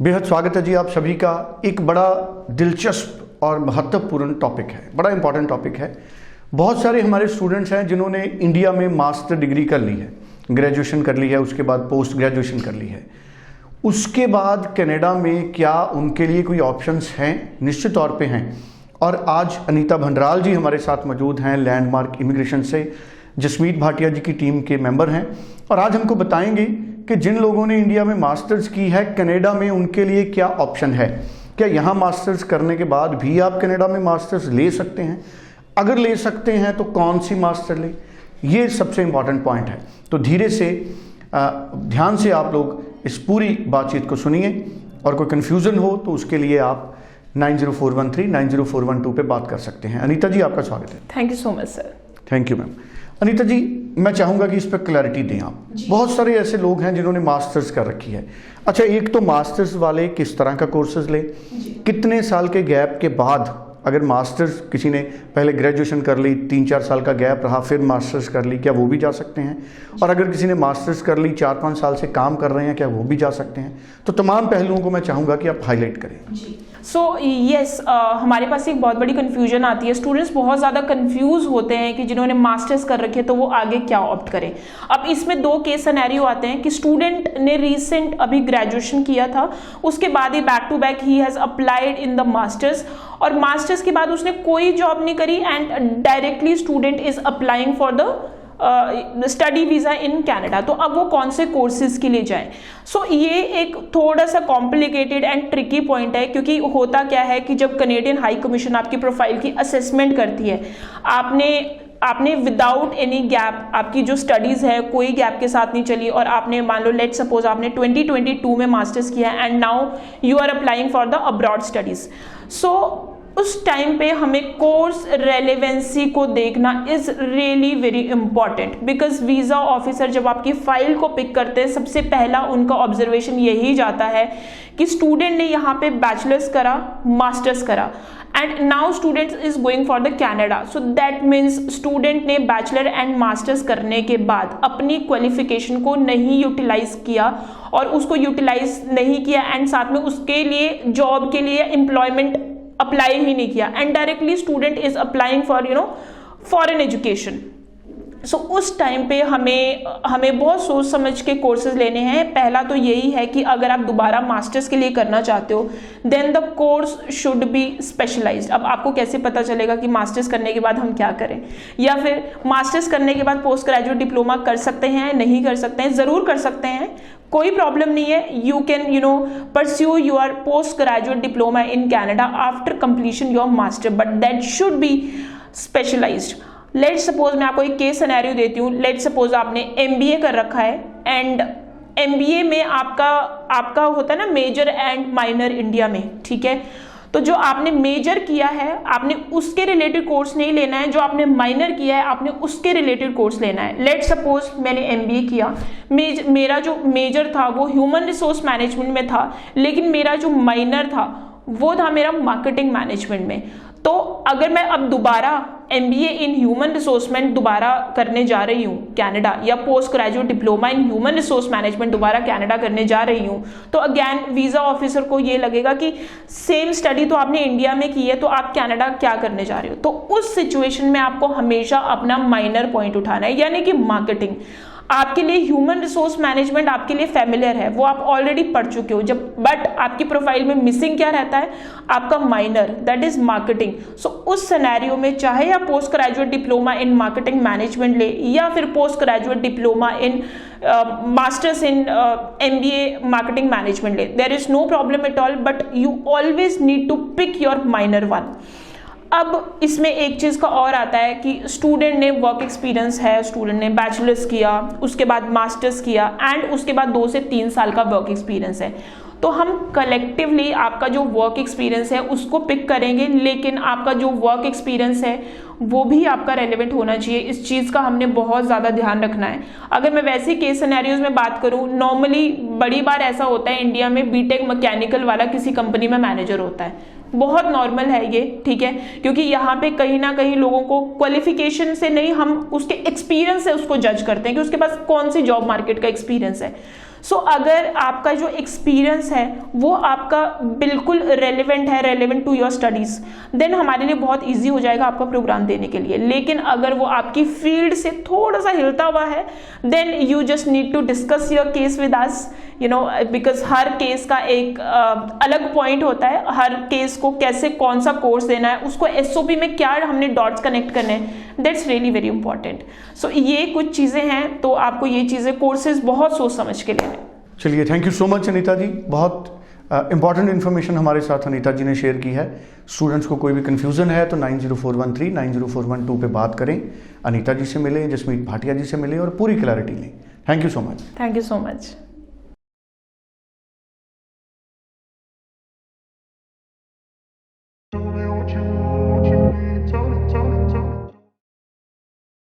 बेहद स्वागत है जी आप सभी का। एक बड़ा दिलचस्प और महत्वपूर्ण टॉपिक है, बड़ा इंपॉर्टेंट टॉपिक है। बहुत सारे हमारे स्टूडेंट्स हैं जिन्होंने इंडिया में मास्टर डिग्री कर ली है, ग्रेजुएशन कर ली है, उसके बाद पोस्ट ग्रेजुएशन कर ली है। उसके बाद कनाडा में क्या उनके लिए कोई ऑप्शंस हैं? निश्चित तौर पे हैं। और आज अनीता भंडराल जी हमारे साथ मौजूद हैं, लैंडमार्क इमिग्रेशन से। जसमीत भाटिया जी की टीम के मेंबर हैं और आज हमको बताएंगे कि जिन लोगों ने इंडिया में मास्टर्स की है, कनाडा में उनके लिए क्या ऑप्शन है। क्या यहाँ मास्टर्स करने के बाद भी आप कनाडा में मास्टर्स ले सकते हैं? अगर ले सकते हैं तो कौन सी मास्टर ले, ये सबसे इम्पॉर्टेंट पॉइंट है। तो धीरे से ध्यान से आप लोग इस पूरी बातचीत को सुनिए और कोई कन्फ्यूज़न हो तो उसके लिए आप 90413 90412 पे बात कर सकते हैं। अनीता जी आपका स्वागत है। Thank you so much sir. Thank you ma'am. Anita ji, मैं चाहूँगा कि इस पर क्लैरिटी दें आप। बहुत सारे ऐसे लोग हैं जिन्होंने मास्टर्स कर रखी है। अच्छा, एक तो मास्टर्स वाले किस तरह का कोर्सेज ले, कितने साल के गैप के बाद, अगर मास्टर्स किसी ने पहले ग्रेजुएशन कर ली, 3-4 साल का गैप रहा, फिर मास्टर्स कर ली, क्या वो भी जा सकते हैं? और अगर किसी ने मास्टर्स कर ली, 4-5 साल से काम कर रहे हैं, क्या वो भी जा सकते हैं? तो तमाम पहलुओं को मैं चाहूँगा कि आप हाईलाइट करें। सो यस, हमारे पास एक बहुत बड़ी कन्फ्यूजन आती है। स्टूडेंट्स बहुत ज़्यादा कंफ्यूज होते हैं कि जिन्होंने मास्टर्स कर रखे तो वो आगे क्या ऑप्ट करें। अब इसमें दो केस सिनेरियो आते हैं कि स्टूडेंट ने रीसेंट अभी ग्रेजुएशन किया था, उसके बाद ही back to back he has applied in the masters, और मास्टर्स के बाद उसने कोई जॉब नहीं करी and directly student is applying for the study visa in Canada. तो अब वो कौन से कोर्सेज के लिए जाएं? सो ये एक थोड़ा सा कॉम्प्लिकेटेड एंड ट्रिकी पॉइंट है, क्योंकि होता क्या है कि जब कनेडियन हाई कमीशन आपकी प्रोफाइल की असेसमेंट करती है, आपने विदाउट एनी गैप, आपकी जो स्टडीज़ है कोई गैप के साथ नहीं चली, और आपने मान लो लेट सपोज आपने 2022 में मास्टर्स किया है and now you are applying for the abroad studies. So उस टाइम पे हमें कोर्स रेलेवेंसी को देखना is really very important, because visa officer जब आपकी फाइल को पिक करते हैं, सबसे पहला उनका ऑब्जर्वेशन यही जाता है कि स्टूडेंट ने यहाँ पे बैचलर्स करा, मास्टर्स करा, and now student is going for the Canada. So that means student ने बैचलर एंड मास्टर्स करने के बाद अपनी क्वालिफिकेशन को नहीं यूटिलाइज किया, और उसको यूटिलाइज नहीं किया एंड साथ में उसके लिए जॉब के लिए एम्प्लॉयमेंट अप्लाई ही नहीं किया, and directly student is applying for foreign education. So उस टाइम पे हमें बहुत सोच समझ के कोर्सेज लेने हैं। पहला तो यही है कि अगर आप दोबारा मास्टर्स के लिए करना चाहते हो, then the course should be specialised. अब आपको कैसे पता चलेगा कि मास्टर्स करने के बाद हम क्या करें, या फिर मास्टर्स करने के बाद पोस्ट ग्रेजुएट डिप्लोमा कर सकते हैं, नहीं कर सकते हैं? ज़रूर कर सकते हैं, कोई प्रॉब्लम नहीं है। You can pursue your post graduate diploma in Canada after completion your master, but that should be specialised. Let suppose मैं आपको एक केस सिनेरियो देती हूँ। लेट सपोज आपने MBA कर रखा है, एंड MBA में आपका होता है ना मेजर एंड माइनर इंडिया में, ठीक है? तो जो आपने मेजर किया है, आपने उसके रिलेटेड कोर्स नहीं लेना है, जो आपने माइनर किया है आपने उसके रिलेटेड कोर्स लेना है। लेट सपोज मैंने MBA किया, मेरा जो मेजर था वो ह्यूमन रिसोर्स मैनेजमेंट में था, लेकिन मेरा जो माइनर था वो था मेरा मार्केटिंग मैनेजमेंट में। तो अगर मैं अब दोबारा MBA in human resource management दोबारा करने जा रही हूँ कनाडा, या post graduate diploma in human resource management दोबारा कनाडा करने जा रही हूँ, तो अगेन वीज़ा ऑफिसर को ये लगेगा कि सेम स्टडी तो आपने इंडिया में की है, तो आप कनाडा क्या करने जा रहे हो? तो उस सिचुएशन में आपको हमेशा अपना माइनर पॉइंट उठाना है, यानी कि मार्केटिंग। आपके लिए ह्यूमन रिसोर्स मैनेजमेंट आपके लिए फेमिलियर है, वो आप ऑलरेडी पढ़ चुके हो, बट आपकी प्रोफाइल में मिसिंग क्या रहता है? आपका minor, that is marketing. So उस सिनेरियो में चाहे आप post graduate diploma in marketing management ले, या फिर post graduate diploma in masters in MBA marketing management ले, there is no problem at all, but you always need to pick your minor one. अब इसमें एक चीज़ का और आता है कि स्टूडेंट ने वर्क एक्सपीरियंस है, स्टूडेंट ने बैचलर्स किया, उसके बाद मास्टर्स किया, एंड उसके बाद 2 से 3 साल का वर्क एक्सपीरियंस है। तो हम कलेक्टिवली आपका जो वर्क एक्सपीरियंस है उसको पिक करेंगे, लेकिन आपका जो वर्क एक्सपीरियंस है वो भी आपका रेलेवेंट होना चाहिए। इस चीज़ का हमने बहुत ज़्यादा ध्यान रखना है। अगर मैं वैसे केस सिनेरियोज में बात करूँ, नॉर्मली बड़ी बार ऐसा होता है इंडिया में बीटेक मैकेनिकल वाला किसी कंपनी में मैनेजर होता है, बहुत नॉर्मल है ये, ठीक है? क्योंकि यहाँ पे कहीं ना कहीं लोगों को क्वालिफिकेशन से नहीं, हम उसके एक्सपीरियंस से उसको जज करते हैं कि उसके पास कौन सी जॉब मार्केट का एक्सपीरियंस है। सो अगर आपका जो एक्सपीरियंस है वो आपका बिल्कुल relevant to your studies, then हमारे लिए बहुत ईजी हो जाएगा आपका प्रोग्राम देने के लिए। लेकिन अगर वो आपकी फील्ड से थोड़ा सा हिलता हुआ है, then you just need to discuss your case with us, you know, because हर केस का एक अलग पॉइंट होता है। हर केस को कैसे, कौन सा कोर्स देना है, उसको एसओपी में क्या हमने डॉट्स कनेक्ट करने हैं, दैट्स रियली वेरी इंपॉर्टेंट। सो ये कुछ चीज़ें हैं, तो आपको ये चीज़ें कोर्सेज बहुत सोच समझ के लेने। चलिए, thank you so much Anita ji. बहुत इंपॉर्टेंट इन्फॉर्मेशन हमारे साथ अनीता जी ने शेयर की है। स्टूडेंट्स को कोई भी कन्फ्यूज़न है तो 90413 90412 पे बात करें, अनीता जी से मिलें, जसमीत भाटिया जी से मिलें और पूरी क्लैरिटी लें। Thank you so much. Thank you so much.